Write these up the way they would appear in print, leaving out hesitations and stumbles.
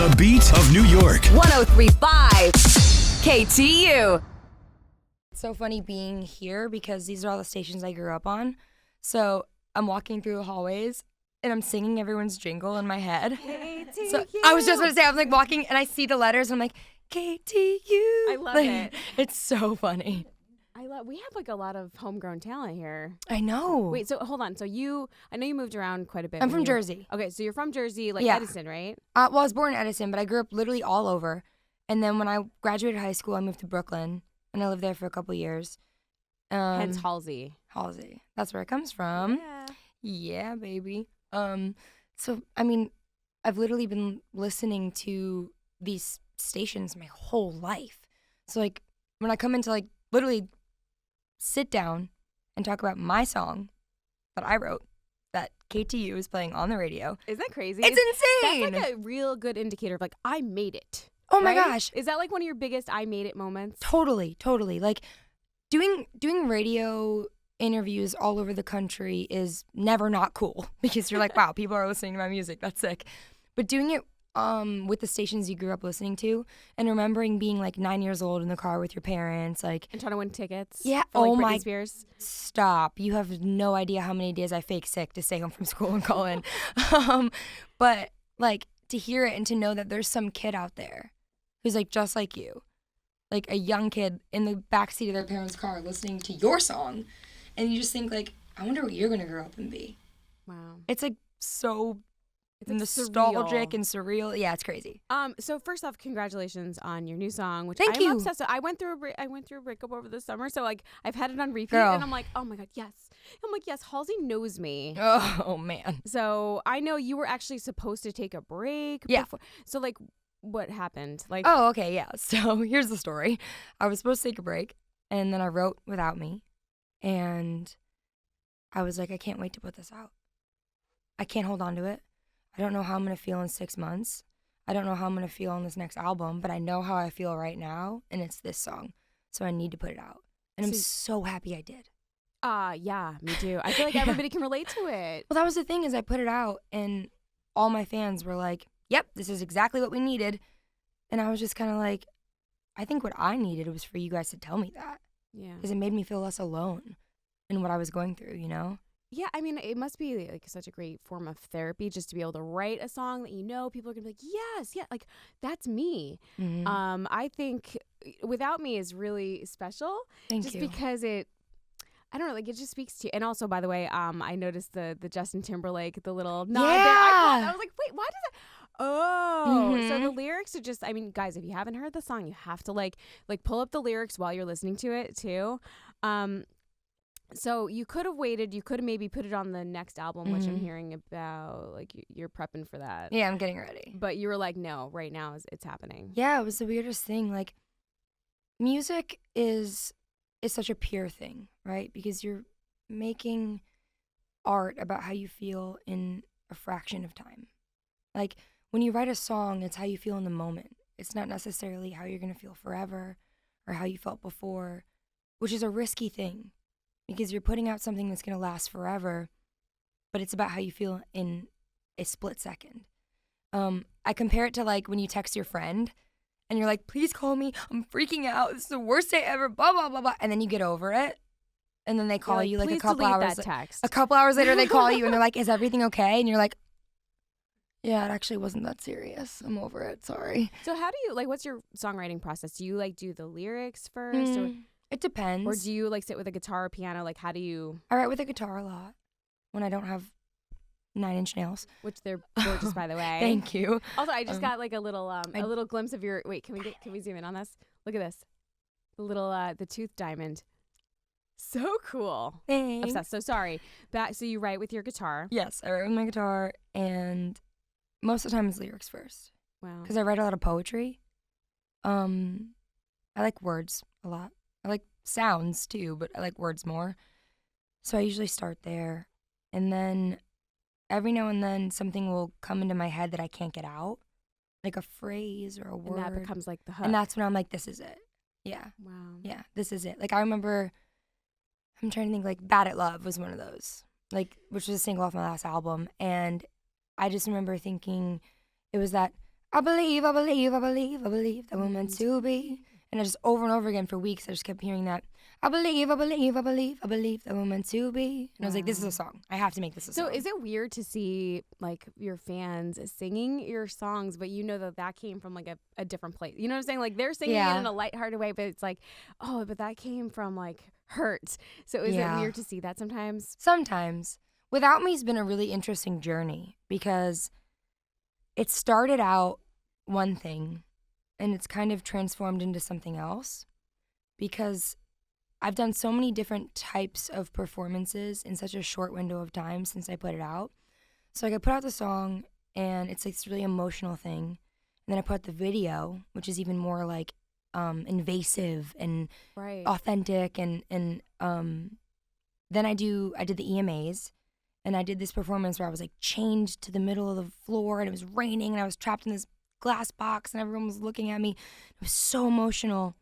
The beat of New York. 103.5 KTU. It's so funny being here because these are all the stations I grew up on. So I'm walking through the hallways and I'm singing everyone's jingle in my head. KTU. So I was just going to say, I was like walking and I see the letters and I'm like, KTU. I love it. It's so funny. We have like a lot of homegrown talent here. I know. Wait, so hold on. So I know you moved around quite a bit. I'm from Jersey. Okay, so you're from Jersey, like Yeah. Edison, right? Well, I was born in Edison, but I grew up literally all over. And then when I graduated high school, I moved to Brooklyn and I lived there for a couple years. Hence Halsey. Halsey. That's where it comes from. Yeah, baby. So, I mean, I've literally been listening to these stations my whole life. So, like, when I come into, like, literally sit down and talk about my song that I wrote that KTU is playing on the radio. Isn't that crazy? It's insane. That's like a real good indicator of like, I made it. Oh my right? gosh. Is that like one of your biggest I made it moments? Totally. Like, doing radio interviews all over the country is never not cool because you're like, wow, people are listening to my music. That's sick. But doing it with the stations you grew up listening to and remembering being like 9 years old in the car with your parents, like, And trying to win tickets. Yeah. For, like, Oh Britney my. Spears. Stop. You have no idea how many days I fake sick to stay home from school and call in. But like to hear it and to know that there's some kid out there who's like just like you, like a young kid in the backseat of their parents' car listening to your song, and you just think like, I wonder what you're gonna grow up and be. Wow. It's like so It's like nostalgic surreal. and surreal. Yeah, it's crazy. So first off, congratulations on your new song, which Thank I'm you. obsessed with. I went through a breakup over the summer, so like I've had it on repeat, Girl. and I'm like, oh my god, yes. I'm like, yes, Halsey knows me. Oh man. So I know you were actually supposed to take a break. Yeah. Before. So like, what happened? Like, Oh, okay, yeah. So here's the story. I was supposed to take a break, and then I wrote Without Me, and I was like, I can't wait to put this out. I can't hold on to it. I don't know how I'm going to feel in 6 months. I don't know how I'm going to feel on this next album, but I know how I feel right now, and it's this song. So I need to put it out. And I'm so happy I did. yeah, me too. I feel like everybody can relate to it. Well, that was the thing is I put it out, and all my fans were like, yep, this is exactly what we needed. And I was just kind of like, I think what I needed was for you guys to tell me that. Yeah. Because it made me feel less alone in what I was going through, you know? Yeah, I mean, it must be like such a great form of therapy just to be able to write a song that you know people are gonna be like, yes, yeah, like that's me. Mm-hmm. I think Without Me is really special. Thank just you. because I don't know, like it just speaks to you. And also, by the way, I noticed the Justin Timberlake, the little nod there. I was like, wait, why does that? Oh, so the lyrics are just, I mean, guys, if you haven't heard the song, you have to like pull up the lyrics while you're listening to it too. So you could have waited. You could have maybe put it on the next album, which I'm hearing about. Like you're prepping for that. Yeah, I'm getting ready. But you were like, no, right now it's happening. Yeah, it was the weirdest thing. Like, music is such a pure thing, right? Because you're making art about how you feel in a fraction of time. Like, when you write a song, it's how you feel in the moment. It's not necessarily how you're going to feel forever or how you felt before, which is a risky thing because you're putting out something that's going to last forever, but it's about how you feel in a split second. I compare it to like when you text your friend and you're like, please call me. I'm freaking out. This is the worst day ever, blah, blah, blah, blah. And then you get over it. And then they call you like a couple hours. That text. A couple hours later, they call you and they're like, is everything okay? And you're like, yeah, it actually wasn't that serious. I'm over it. Sorry. So how do you, like, what's your songwriting process? Do you like do the lyrics first? It depends. Or do you like sit with a guitar or piano? Like, how do you? I write with a guitar a lot when I don't have 9-inch nails. Which they're gorgeous, by the way. Thank you. Also, I just got like a little glimpse of your. Wait, can we zoom in on this? Look at this, the little the tooth diamond. So cool. Thanks. Obsessed. So sorry. So you write with your guitar. Yes, I write with my guitar, and most of the time it's lyrics first. Wow. Because I write a lot of poetry. I like words a lot. I like sounds too, but I like words more. So I usually start there, and then every now and then something will come into my head that I can't get out, like a phrase or a word. And that becomes like the hook. And that's when I'm like, this is it. Yeah. Wow. Yeah, this is it. Like, I remember, I'm trying to think, like, Bad at Love was one of those, like, which was a single off my last album. And I just remember thinking, it was that I believe, I believe, I believe, I believe that we're meant to be. And I just over and over again for weeks, I just kept hearing that. I believe, I believe, I believe, I believe that we're meant to be. And I was like, this is a song. I have to make this a song. So is it weird to see like your fans singing your songs, but you know that came from like a different place? You know what I'm saying? Like they're singing it in a lighthearted way, but it's like, oh, but that came from like hurt. So is it weird to see that sometimes? Sometimes. Without Me's been a really interesting journey because it started out one thing and it's kind of transformed into something else because I've done so many different types of performances in such a short window of time since I put it out. So like I put out the song and it's like this really emotional thing. And then I put out the video, which is even more like invasive and authentic. And then I did the EMAs and I did this performance where I was like chained to the middle of the floor and it was raining and I was trapped in this glass box and everyone was looking at me. It was so emotional.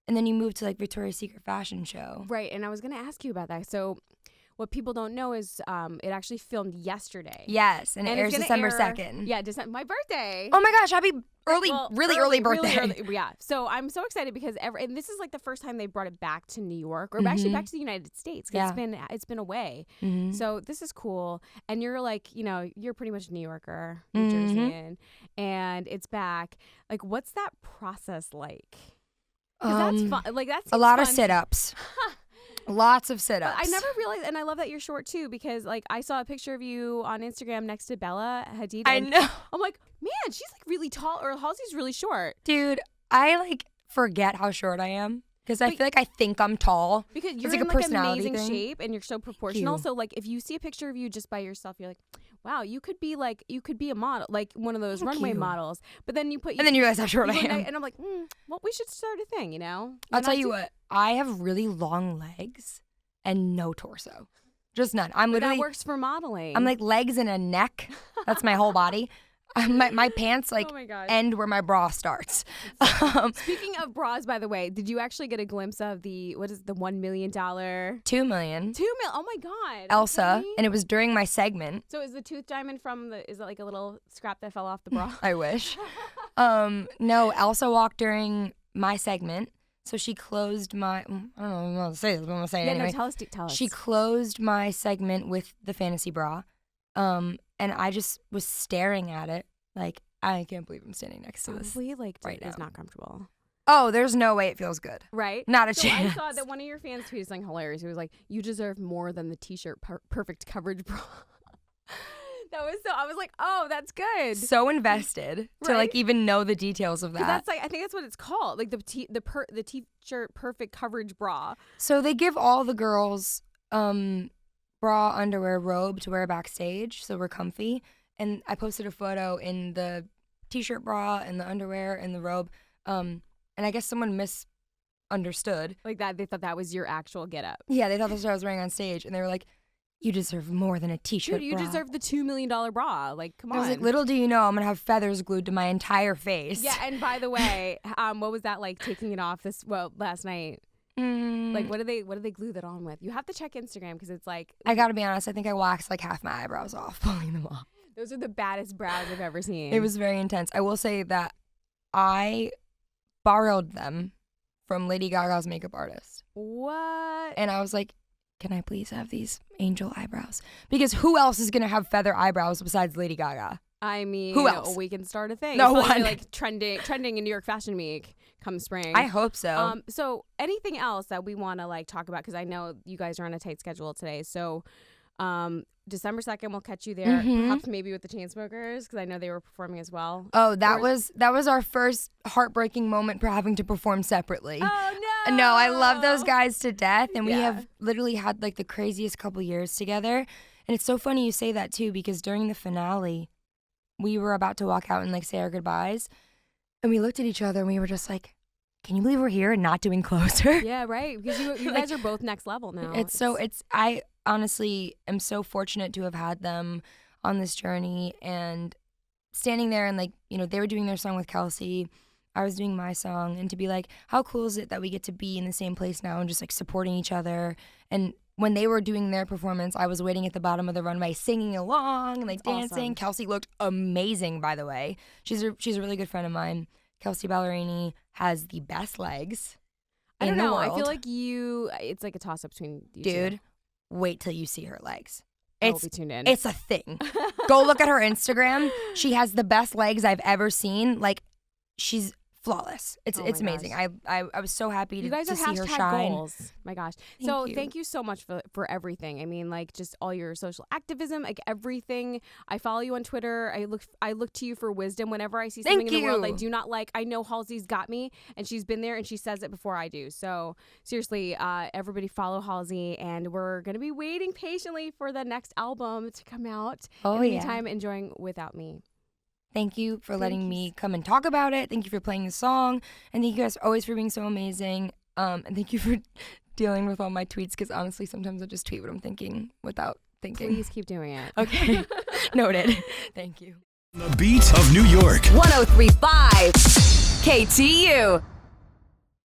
And then you moved to like Victoria's Secret fashion show. Right. And I was going to ask you about that. So what people don't know is it actually filmed yesterday. Yes. And it airs December 2nd. Yeah. My birthday. Oh my gosh. Happy early birthday. Really early, yeah. So I'm so excited because and this is like the first time they brought it back to New York or actually back to the United States. Cause it's been away. So this is cool. And you're like, you're pretty much a New Yorker, New Jerseyan, and it's back. Like, what's that process like? Because that's fun. Like that's a lot of sit-ups. Lots of sit-ups. I never realized, and I love that you're short too, because like I saw a picture of you on Instagram next to Bella Hadid. I know. I'm like, man, she's like really tall, or Halsey's really short. Dude, I like forget how short I am because I feel like I think I'm tall. Because you're like in a personality amazing thing. shape and you're so proportional. So like if you see a picture of you just by yourself, you're like, wow, you could be a model, like one of those runway models. But then you realize how short I am. And I'm like, well, we should start a thing, I'll tell you what, I have really long legs and no torso. Just none. I'm literally. That works for modeling. I'm like legs and a neck. That's my whole body. My pants end where my bra starts. Speaking of bras, by the way, did you actually get a glimpse of the $1 million? $2 million. $2 million. Oh my God. Elsa, and it was during my segment. So is the tooth diamond is it like a little scrap that fell off the bra? I wish. No, Elsa walked during my segment. So she closed my, I don't know if I'm going to say this, but I'm going to say it anyway. No, tell us. She closed my segment with the fantasy bra. And I just was staring at it like, I can't believe I'm standing next to this right now. It's not comfortable. Oh, there's no way it feels good. Right? Not a chance. I saw that one of your fans tweeted something hilarious. He was like, you deserve more than the t-shirt perfect coverage bra. I was like, oh, that's good. So invested to like even know the details of that. That's like, I think that's what it's called, like the t-shirt perfect coverage bra. So they give all the girls bra, underwear, robe to wear backstage, so we're comfy. And I posted a photo in the t-shirt bra and the underwear and the robe. And I guess someone misunderstood. Like that, they thought that was your actual getup. Yeah, they thought that's what I was wearing on stage, and they were like, you deserve more than a t-shirt Dude, you bra. deserve the $2 million bra. Like, come on. I was like, little do you know, I'm going to have feathers glued to my entire face. Yeah, and by the way, what was that like taking it off last night? Like, what do they glue that on with? You have to check Instagram because it's like... I got to be honest, I think I waxed like half my eyebrows off, pulling them off. Those are the baddest brows I've ever seen. It was very intense. I will say that I borrowed them from Lady Gaga's makeup artist. What? And I was like, can I please have these angel eyebrows? Because who else is going to have feather eyebrows besides Lady Gaga? I mean, who else? We can start a thing. No it's one. Like trending in New York Fashion Week come spring. I hope so. So anything else that we want to like talk about? Because I know you guys are on a tight schedule today. So December 2nd, we'll catch you there. Perhaps maybe with the Chainsmokers, because I know they were performing as well. Oh, that was our first heartbreaking moment for having to perform separately. Oh no! No, I love those guys to death, and we have literally had like the craziest couple years together. And it's so funny you say that too, because during the finale, we were about to walk out and like say our goodbyes, and we looked at each other and we were just like, can you believe we're here and not doing Closer? Yeah, right. Because you guys are both next level now. I honestly am so fortunate to have had them on this journey, and standing there and like, they were doing their song with Kelsey, I was doing my song, and to be like, how cool is it that we get to be in the same place now and just like supporting each other. And when they were doing their performance, I was waiting at the bottom of the runway singing along and like dancing. Awesome. Kelsey looked amazing, by the way. She's a really good friend of mine. Kelsey Ballerini has the best legs I don't in the know. world. I feel like it's like a toss up between you Dude, two. wait till you see her legs. I will be tuned in. It's a thing. Go look at her Instagram. She has the best legs I've ever seen. Like, she's flawless. It's amazing. I was so happy You guys to are see her hashtag shine. goals. My gosh. Thank You so much for everything. I mean, like just all your social activism, like everything. I follow you on Twitter. I look to you for wisdom whenever I see something in the world I do not like. I know Halsey's got me, and she's been there and she says it before I do. So seriously, everybody follow Halsey, and we're gonna be waiting patiently for the next album to come out. Oh, in the yeah. meantime, enjoying Without Me. Thank you for letting me come and talk about it. Thank you for playing the song. And thank you guys always for being so amazing. And thank you for dealing with all my tweets, because honestly, sometimes I just tweet what I'm thinking without thinking. Please keep doing it. Okay. Noted. Thank you. The beat of New York. 1035 KTU.